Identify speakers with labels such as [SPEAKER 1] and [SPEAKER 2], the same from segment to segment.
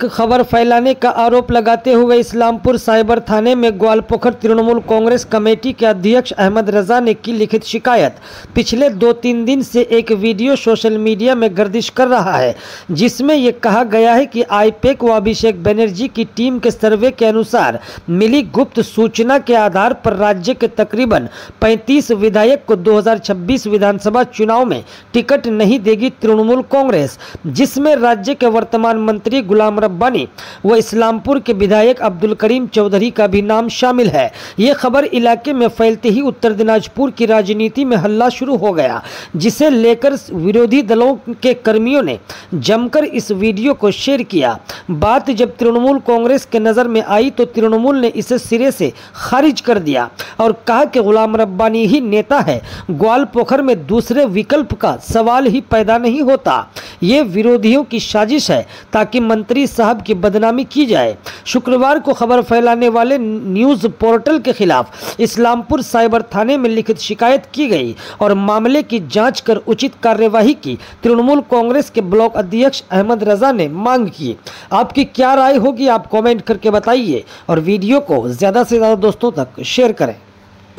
[SPEAKER 1] खबर फैलाने का आरोप लगाते हुए इस्लामपुर साइबर थाने में ग्वालपोखर तृणमूल कांग्रेस कमेटी के अध्यक्ष अहमद रजा ने की लिखित शिकायत। पिछले 2-3 दिन से एक वीडियो सोशल मीडिया में गर्दिश कर रहा है, जिसमें ये कहा गया है कि आईपैक व अभिषेक बनर्जी की टीम के सर्वे के अनुसार मिली गुप्त सूचना के आधार पर राज्य के तकरीबन 35 विधायक को 2026 विधानसभा चुनाव में टिकट नहीं देगी तृणमूल कांग्रेस, जिसमें राज्य के वर्तमान मंत्री गुलाम रब्बानी व इस्लामपुर के विधायक अब्दुल करीम चौधरी का भी नाम शामिल है। ये खबर इलाके में फैलते ही उत्तर दिनाजपुर की राजनीति में हल्ला शुरू हो गया, जिसे लेकर विरोधी दलों के कर्मियों ने जमकर इस वीडियो को शेयर किया। बात जब तृणमूल कांग्रेस के नजर में आई तो तृणमूल ने इसे सिरे से खारिज कर दिया और कहा कि गुलाम रब्बानी ही नेता है। ग्वालपोखर में दूसरे विकल्प का सवाल ही पैदा नहीं होता। ये विरोधियों की साजिश है ताकि मंत्री साहब की बदनामी की जाए। शुक्रवार को खबर फैलाने वाले न्यूज पोर्टल के खिलाफ इस्लामपुर साइबर थाने में लिखित शिकायत की गई और मामले की जांच कर उचित कार्यवाही की तृणमूल कांग्रेस के ब्लॉक अध्यक्ष अहमद रजा ने मांग की। आपकी क्या राय होगी, आप कमेंट करके बताइए और वीडियो को ज़्यादा से ज़्यादा दोस्तों तक शेयर करें।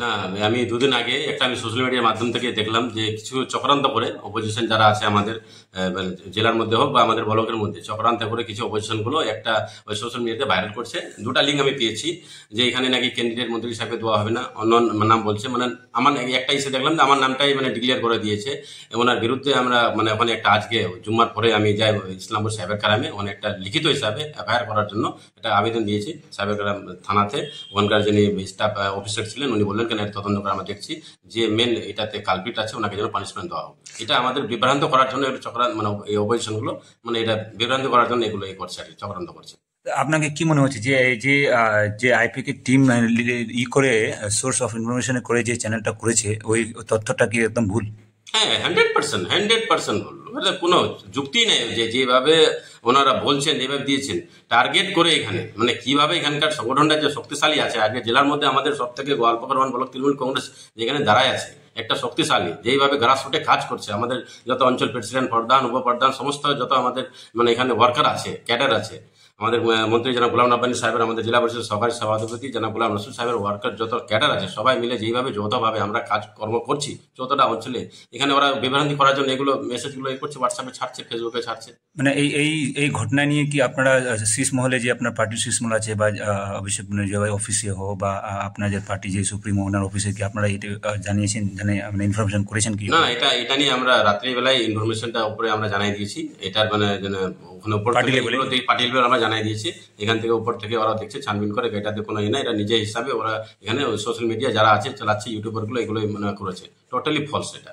[SPEAKER 2] না, আমি দুদিন আগে একটা সোশ্যাল মিডিয়ার মাধ্যম থেকে দেখলাম যে কিছু চক্রান্ত করে অপোজিশন যারা আছে আমাদের জেলার মধ্যে হোক বা আমাদের ব্লকের মধ্যে চক্রান্ত করে কিছু অপোজিশনগুলো একটা ওই সোশ্যাল মিডিয়াতে ভাইরাল করছে। দুটা লিঙ্ক আমি পেয়েছি যে এখানে নাকি ক্যান্ডিডেট মন্ত্রী হিসাবে দেওয়া হবে না, অন্য নাম বলছে। মানে আমার একটা ইসে দেখলাম যে আমার নামটাই ডিক্লেয়ার করে দিয়েছে। ওনার বিরুদ্ধে আমরা ওখানে একটা আজকে জুম্মার পরে আমি যাই ইসলামপুর সাইবার ক্রাইমে ওখানে একটা লিখিত হিসাবে এফআইআর করার জন্য একটা আবেদন দিয়েছি সাইবার ক্রাইম থানাতে। ওখানকার যিনি স্টাফ অফিসার ছিলেন উনি বললেন তদন্ত করে আমরা দেখছি যে মেন এটাতে কালপিট আছে, ওনাকে যেন পানিশমেন্ট দেওয়া হোক। এটা আমাদের বিভ্রান্ত করার জন্য চক্রান্ত এই অপোজিশন গুলো এটা বিভ্রান্ত করার জন্য এগুলো করছে আর চক্রান্ত করছে।
[SPEAKER 3] আপনাকে কি মনে হচ্ছে যে যে আইপি কে টিম করে সোর্স অফ ইনফরমেশন করে যে চ্যানেলটা করেছে ওই তথ্যটা কি একদম ভুল?
[SPEAKER 2] হ্যাঁ, 100% ভুল। কোনো যুক্তি নেই যে যেভাবে ওনারা বলছেন যেভাবে দিয়েছেন টার্গেট করে এখানে কিভাবে এখানকার সংগঠনটা যে শক্তিশালী আছে। আগে জেলার মধ্যে আমাদের সব থেকে গোয়ালপাড়া ব্লক তৃণমূল কংগ্রেস যেখানে দাঁড়ায় আছে একটা শক্তিশালী, যেইভাবে গ্রাসরুটে কাজ করছে। আমাদের যত অঞ্চল প্রেসিডেন্ট, প্রধান, উপপ্রধান সমস্ত যত আমাদের এখানে ওয়ার্কার আছে, ক্যাডার আছে। আমাদের মন্ত্রী জনাব গুলাম রব্বানী সাহেবের, আমাদের জেলা পরিষদের সহকারী সভাপতি জনাব গুলাম রসুল সাহেবের ওয়ার্কার যত ক্যাডার আছে সবাই মিলে যেইভাবে যৌথভাবে আমরা কাজকর্ম করছি যতটা অঞ্চলে, এখানে ওরা বিভ্রান্তি করার জন্য এগুলো মেসেজগুলো করছে, হোয়াটসঅ্যাপে ছাড়ছে, ফেসবুকে ছাড়ছে।
[SPEAKER 3] এই ঘটনা নিয়ে কি আপনারা শীষ মহলে যে আপনার পার্টির শীষ মহল আছে বা অভিষেক ব্যানার্জি অফিসে হোক বা আপনাদের পার্টি যে সুপ্রিমো ওনার অফিসে কি আপনারা এটা জানিয়েছেন, ইনফরমেশন করেছেন কি?
[SPEAKER 2] না, এটা নিয়ে আমরা রাত্রিবেলায় ইনফরমেশনটা উপরে আমরা জানাই দিয়েছি। এটার ওখানে উপর পার্টি লেভেল আমরা জানাই দিয়েছি। এখান থেকে উপর থেকে ওরা দেখছে, ছানবিন করে এটাতে কোনো না, এটা নিজে হিসাবে ওরা এখানে সোশ্যাল মিডিয়া যারা আছে চালাচ্ছে ইউটিউবার গুলো এগুলো করেছে। টোটালি ফলস এটা।